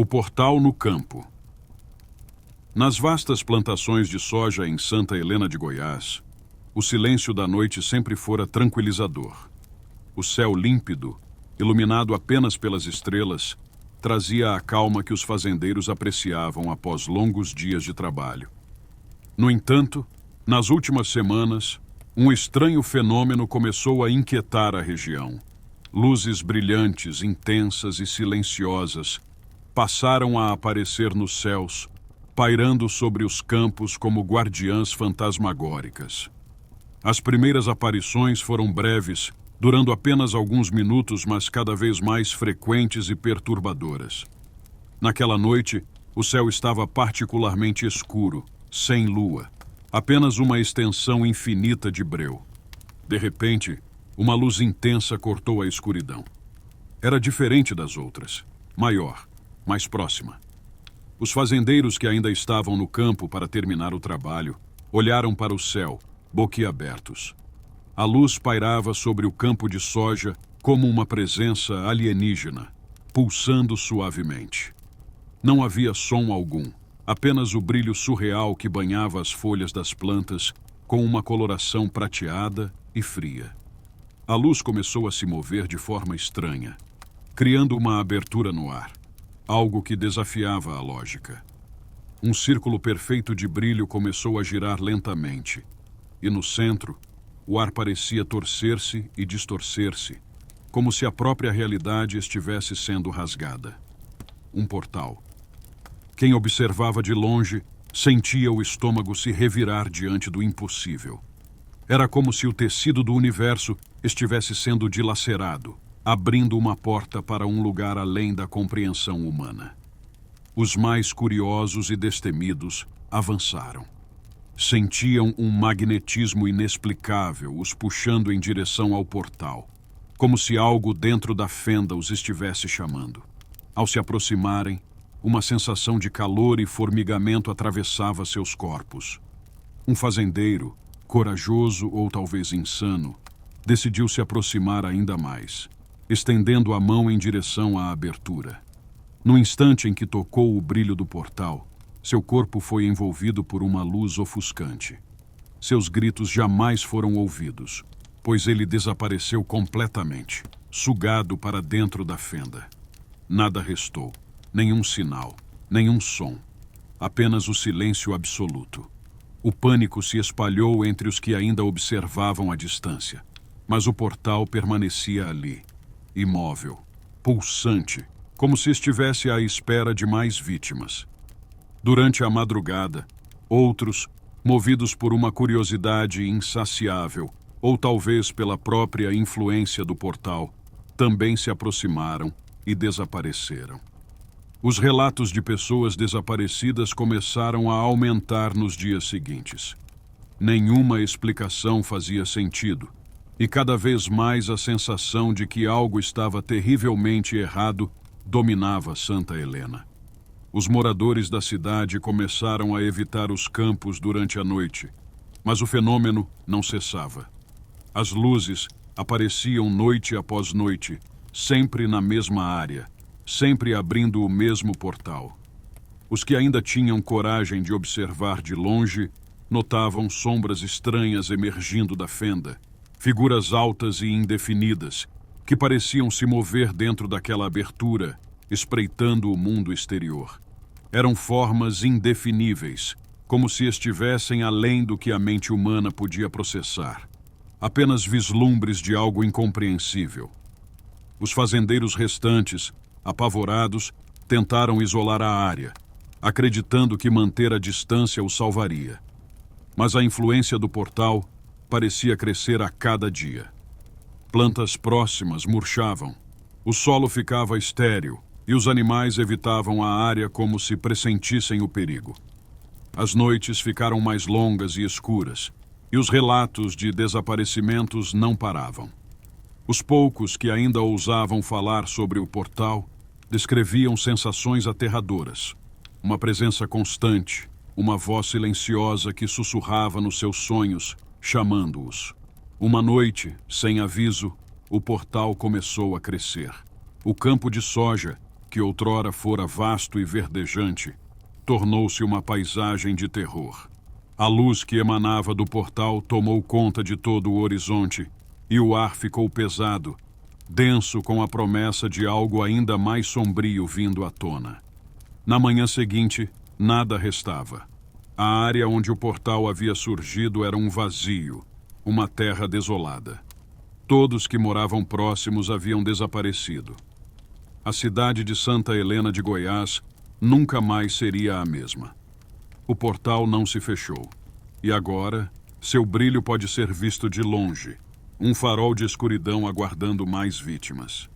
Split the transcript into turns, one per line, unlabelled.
O portal no campo. Nas vastas plantações de soja em Santa Helena de Goiás, o silêncio da noite sempre fora tranquilizador. O céu límpido, iluminado apenas pelas estrelas, trazia a calma que os fazendeiros apreciavam após longos dias de trabalho. No entanto, nas últimas semanas, um estranho fenômeno começou a inquietar a região. Luzes brilhantes, intensas e silenciosas passaram a aparecer nos céus, pairando sobre os campos como guardiãs fantasmagóricas. As primeiras aparições foram breves, durando apenas alguns minutos, mas cada vez mais frequentes e perturbadoras. Naquela noite, o céu estava particularmente escuro, sem lua, apenas uma extensão infinita de breu. De repente, uma luz intensa cortou a escuridão. Era diferente das outras, maior, mais próxima. Os fazendeiros que ainda estavam no campo para terminar o trabalho olharam para o céu, boquiabertos. A luz pairava sobre o campo de soja como uma presença alienígena, pulsando suavemente. Não havia som algum, apenas o brilho surreal que banhava as folhas das plantas com uma coloração prateada e fria. A luz começou a se mover de forma estranha, criando uma abertura no ar, algo que desafiava a lógica. Um círculo perfeito de brilho começou a girar lentamente, e no centro, o ar parecia torcer-se e distorcer-se, como se a própria realidade estivesse sendo rasgada. Um portal. Quem observava de longe sentia o estômago se revirar diante do impossível. Era como se o tecido do universo estivesse sendo dilacerado, abrindo uma porta para um lugar além da compreensão humana. Os mais curiosos e destemidos avançaram. Sentiam um magnetismo inexplicável os puxando em direção ao portal, como se algo dentro da fenda os estivesse chamando. Ao se aproximarem, uma sensação de calor e formigamento atravessava seus corpos. Um fazendeiro, corajoso ou talvez insano, decidiu se aproximar ainda mais, estendendo a mão em direção à abertura. No instante em que tocou o brilho do portal, seu corpo foi envolvido por uma luz ofuscante. Seus gritos jamais foram ouvidos, pois ele desapareceu completamente, sugado para dentro da fenda. Nada restou, nenhum sinal, nenhum som, apenas o silêncio absoluto. O pânico se espalhou entre os que ainda observavam à distância, mas o portal permanecia ali, imóvel, pulsante, como se estivesse à espera de mais vítimas. Durante a madrugada, outros, movidos por uma curiosidade insaciável, ou talvez pela própria influência do portal, também se aproximaram e desapareceram. Os relatos de pessoas desaparecidas começaram a aumentar nos dias seguintes. Nenhuma explicação fazia sentido, e cada vez mais a sensação de que algo estava terrivelmente errado dominava Santa Helena. Os moradores da cidade começaram a evitar os campos durante a noite, mas o fenômeno não cessava. As luzes apareciam noite após noite, sempre na mesma área, sempre abrindo o mesmo portal. Os que ainda tinham coragem de observar de longe notavam sombras estranhas emergindo da fenda, figuras altas e indefinidas que pareciam se mover dentro daquela abertura, espreitando o mundo exterior. Eram formas indefiníveis, como se estivessem além do que a mente humana podia processar. Apenas vislumbres de algo incompreensível. Os fazendeiros restantes, apavorados, tentaram isolar a área, acreditando que manter a distância os salvaria. Mas a influência do portal parecia crescer a cada dia. Plantas próximas murchavam, o solo ficava estéril e os animais evitavam a área como se pressentissem o perigo. As noites ficaram mais longas e escuras, e os relatos de desaparecimentos não paravam. Os poucos que ainda ousavam falar sobre o portal descreviam sensações aterradoras. Uma presença constante, uma voz silenciosa que sussurrava nos seus sonhos, chamando-os. Uma noite, sem aviso, o portal começou a crescer. O campo de soja, que outrora fora vasto e verdejante, tornou-se uma paisagem de terror. A luz que emanava do portal tomou conta de todo o horizonte, e o ar ficou pesado, denso com a promessa de algo ainda mais sombrio vindo à tona. Na manhã seguinte, nada restava. A área onde o portal havia surgido era um vazio, uma terra desolada. Todos que moravam próximos haviam desaparecido. A cidade de Santa Helena de Goiás nunca mais seria a mesma. O portal não se fechou. E agora, seu brilho pode ser visto de longe, um farol de escuridão aguardando mais vítimas.